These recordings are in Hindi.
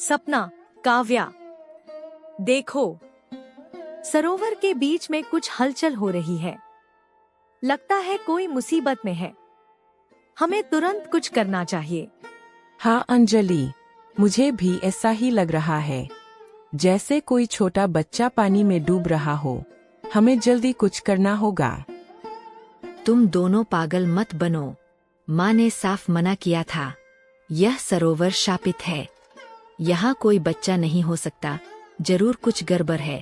सपना, काव्या, देखो, सरोवर के बीच में कुछ हलचल हो रही है। लगता है कोई मुसीबत में है। हमें तुरंत कुछ करना चाहिए। हाँ अंजलि, मुझे भी ऐसा ही लग रहा है, जैसे कोई छोटा बच्चा पानी में डूब रहा हो। हमें जल्दी कुछ करना होगा। तुम दोनों पागल मत बनो। माँ ने साफ मना किया था। यह सरोवर शापित है। यहाँ कोई बच्चा नहीं हो सकता। जरूर कुछ गड़बड़ है।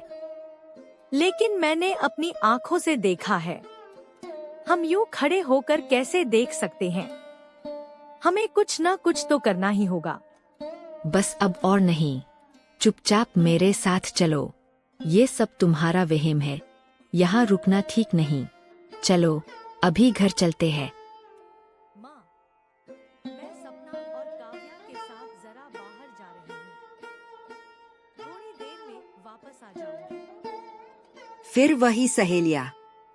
लेकिन मैंने अपनी आंखों से देखा है। हम यूं खड़े होकर कैसे देख सकते हैं? हमें कुछ न कुछ तो करना ही होगा। बस अब और नहीं। चुपचाप मेरे साथ चलो। ये सब तुम्हारा वहम है। यहाँ रुकना ठीक नहीं। चलो, अभी घर चलते हैं। माँ, मैं सपना और काव्या के साथ जरा बाहर जा रही हूँ। थोड़ी देर में वापस आ जाऊंगी। फिर वही सहेलियाँ।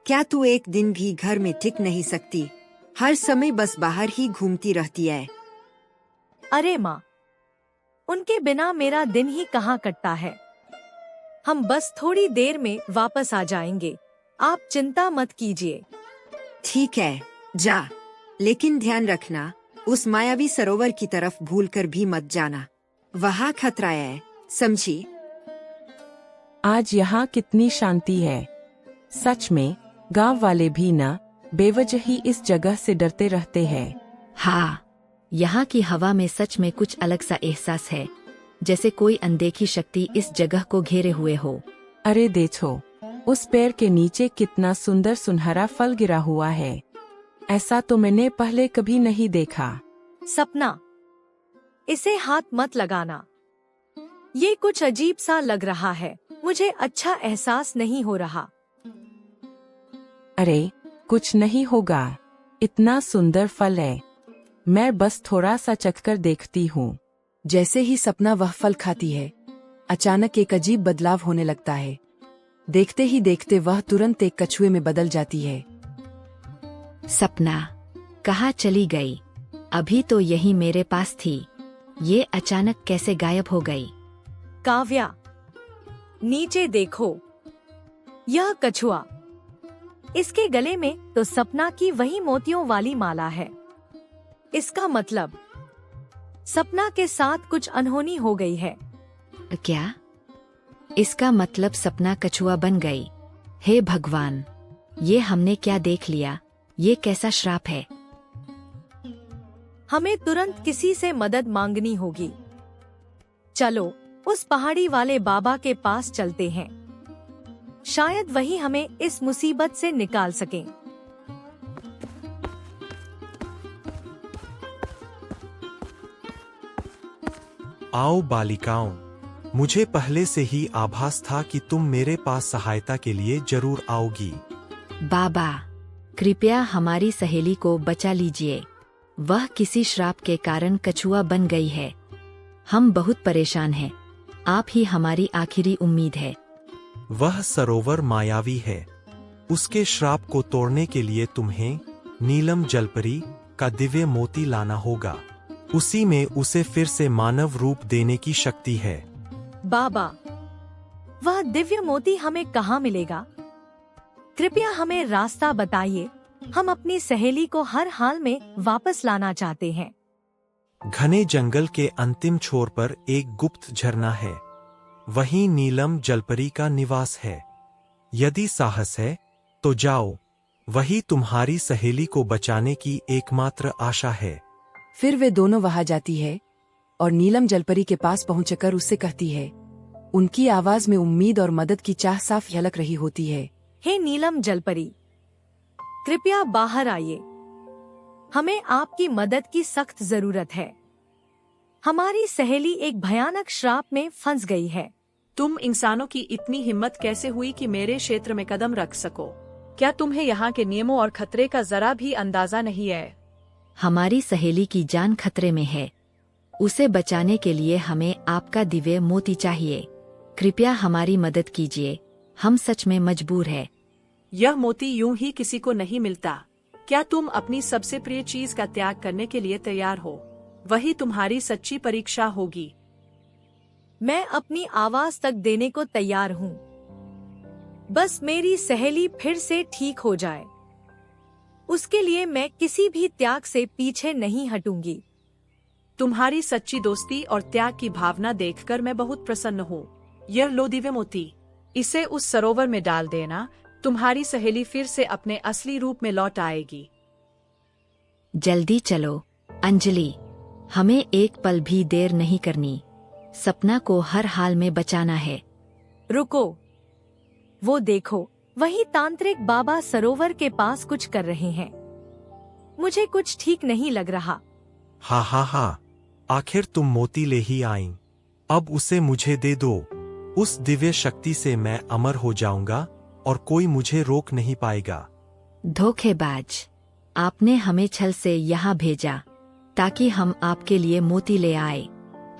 क्या तू एक दिन भी घर में टिक नहीं सकती? हर समय बस बाहर ही घूमती रहती है। अरे माँ, उनके बिना मेरा दिन ही कहाँ कटता है। हम बस थोड़ी देर में वापस आ जाएंगे। आप चिंता मत कीजिए। ठीक है, जा। लेकिन ध्यान रखना, उस मायावी सरोवर की तरफ भूलकर भी मत जाना। वहाँ खतरा है, समझी? आज यहाँ कितनी शांति है। सच में, गांव वाले भी ना बेवजह ही इस जगह से डरते रहते हैं। हाँ, यहाँ की हवा में सच में कुछ अलग सा एहसास है, जैसे कोई अनदेखी शक्ति इस जगह को घेरे हुए हो। अरे देखो, उस पेड़ के नीचे कितना सुंदर सुनहरा फल गिरा हुआ है। ऐसा तो मैंने पहले कभी नहीं देखा। सपना, इसे हाथ मत लगाना। ये कुछ अजीब सा लग रहा है। मुझे अच्छा एहसास नहीं हो रहा। अरे, कुछ नहीं होगा। इतना सुंदर फल है। मैं बस थोड़ा सा चखकर देखती हूँ। जैसे ही सपना वह फल खाती है, अचानक एक अजीब बदलाव होने लगता है। देखते ही देखते वह तुरंत एक कछुए में बदल जाती है। सपना, कहाँ चली गई? अभी तो यही मेरे पास थी। ये अचानक कैसे गायब हो गई? काव्या, नीचे देखो। यह कछुआ, इसके गले में तो सपना की वही मोतियों वाली माला है। इसका मतलब सपना के साथ कुछ अनहोनी हो गई है। क्या? इसका मतलब सपना कछुआ बन गई? हे भगवान, ये हमने क्या देख लिया? ये कैसा श्राप है? हमें तुरंत किसी से मदद मांगनी होगी। चलो, उस पहाड़ी वाले बाबा के पास चलते हैं। शायद वही हमें इस मुसीबत से निकाल सकें। आओ बालिकाओं, मुझे पहले से ही आभास था कि तुम मेरे पास सहायता के लिए जरूर आओगी। बाबा, कृपया हमारी सहेली को बचा लीजिए। वह किसी श्राप के कारण कछुआ बन गई है। हम बहुत परेशान हैं। आप ही हमारी आखिरी उम्मीद है। वह सरोवर मायावी है। उसके श्राप को तोड़ने के लिए तुम्हें नीलम जलपरी का दिव्य मोती लाना होगा। उसी में उसे फिर से मानव रूप देने की शक्ति है। बाबा, वह दिव्य मोती हमें कहाँ मिलेगा? कृपया हमें रास्ता बताइए। हम अपनी सहेली को हर हाल में वापस लाना चाहते हैं। घने जंगल के अंतिम छोर पर एक गुप्त झरना है। वहीं नीलम जलपरी का निवास है। यदि साहस है तो जाओ। वही तुम्हारी सहेली को बचाने की एकमात्र आशा है। फिर वे दोनों वहां जाती है और नीलम जलपरी के पास पहुंचकर उससे कहती है। उनकी आवाज में उम्मीद और मदद की चाह साफ झलक रही होती है। हे नीलम जलपरी, कृपया बाहर आइए। हमें आपकी मदद की सख्त जरूरत है। हमारी सहेली एक भयानक श्राप में फंस गई है। तुम इंसानों की इतनी हिम्मत कैसे हुई कि मेरे क्षेत्र में कदम रख सको? क्या तुम्हें यहाँ के नियमों और खतरे का जरा भी अंदाजा नहीं है? हमारी सहेली की जान खतरे में है। उसे बचाने के लिए हमें आपका दिव्य मोती चाहिए। कृपया हमारी मदद कीजिए। हम सच में मजबूर हैं। यह मोती यूं ही किसी को नहीं मिलता। क्या तुम अपनी सबसे प्रिय चीज का त्याग करने के लिए तैयार हो? वही तुम्हारी सच्ची परीक्षा होगी। मैं अपनी आवाज तक देने को तैयार हूँ। बस मेरी सहेली फिर से ठीक हो जाए। उसके लिए मैं किसी भी त्याग से पीछे नहीं हटूंगी। तुम्हारी सच्ची दोस्ती और त्याग की भावना देखकर मैं बहुत प्रसन्न हूँ। यह लो दिव्य मोती, इसे उस सरोवर में डाल देना। तुम्हारी सहेली फिर से अपने असली रूप में लौट आएगी। जल्दी चलो अंजलि, हमें एक पल भी देर नहीं करनी। सपना को हर हाल में बचाना है। रुको, वो देखो, वही तांत्रिक बाबा सरोवर के पास कुछ कर रहे हैं। मुझे कुछ ठीक नहीं लग रहा। हा हा हा, आखिर तुम मोती ले ही आईं। अब उसे मुझे दे दो। उस दिव्य शक्ति से मैं अमर हो जाऊंगा और कोई मुझे रोक नहीं पाएगा। धोखेबाज, आपने हमें छल से यहाँ भेजा ताकि हम आपके लिए मोती ले आए।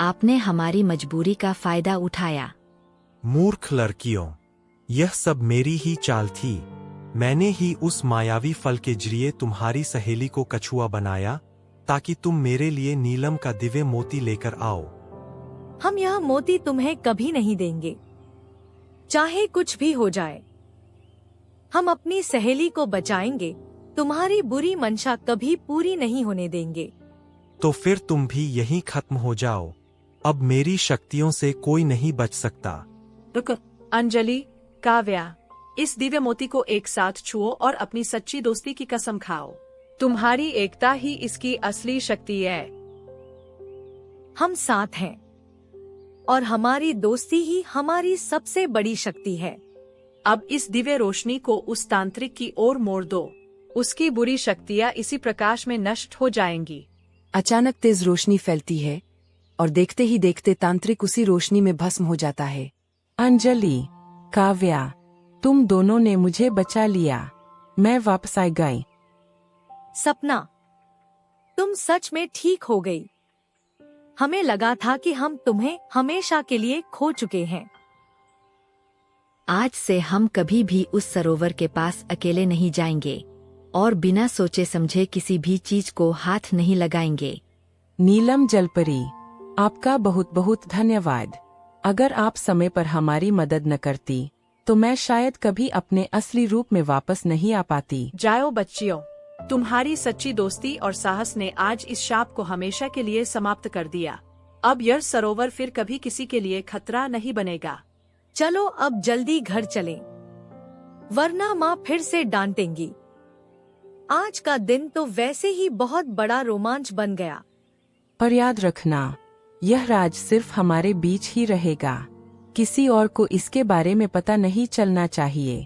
आपने हमारी मजबूरी का फायदा उठाया। मूर्ख लड़कियों, यह सब मेरी ही चाल थी। मैंने ही उस मायावी फल के जरिए तुम्हारी सहेली को कछुआ बनाया ताकि तुम मेरे लिए नीलम का दिव्य मोती लेकर आओ। हम यह मोती तुम्हें कभी नहीं देंगे, चाहे कुछ भी हो जाए। हम अपनी सहेली को बचाएंगे, तुम्हारी बुरी मंशा कभी पूरी नहीं होने देंगे। तो फिर तुम भी यहीं खत्म हो जाओ। अब मेरी शक्तियों से कोई नहीं बच सकता। रुक अंजलि, काव्या, इस दिव्य मोती को एक साथ छुओ और अपनी सच्ची दोस्ती की कसम खाओ। तुम्हारी एकता ही इसकी असली शक्ति है। हम साथ हैं और हमारी दोस्ती ही हमारी सबसे बड़ी शक्ति है। अब इस दिव्य रोशनी को उस तांत्रिक की ओर मोड़ दो। उसकी बुरी शक्तियाँ इसी प्रकाश में नष्ट हो जाएंगी। अचानक तेज रोशनी फैलती है और देखते ही देखते तांत्रिक उसी रोशनी में भस्म हो जाता है। अंजलि, काव्या, तुम दोनों ने मुझे बचा लिया। मैं वापस आ गई। सपना, तुम सच में ठीक हो गई। हमें लगा था कि हम तुम्हें हमेशा के लिए खो चुके हैं। आज से हम कभी भी उस सरोवर के पास अकेले नहीं जाएंगे और बिना सोचे समझे किसी भी चीज को हाथ नहीं लगाएंगे। नीलम जलपरी, आपका बहुत बहुत धन्यवाद। अगर आप समय पर हमारी मदद न करती तो मैं शायद कभी अपने असली रूप में वापस नहीं आ पाती। जाओ बच्चियों, तुम्हारी सच्ची दोस्ती और साहस ने आज इस शाप को हमेशा के लिए समाप्त कर दिया। अब यह सरोवर फिर कभी किसी के लिए खतरा नहीं बनेगा। चलो अब जल्दी घर चलें, वरना माँ फिर से डांटेंगी। आज का दिन तो वैसे ही बहुत बड़ा रोमांच बन गया। पर याद रखना, यह राज सिर्फ हमारे बीच ही रहेगा। किसी और को इसके बारे में पता नहीं चलना चाहिए।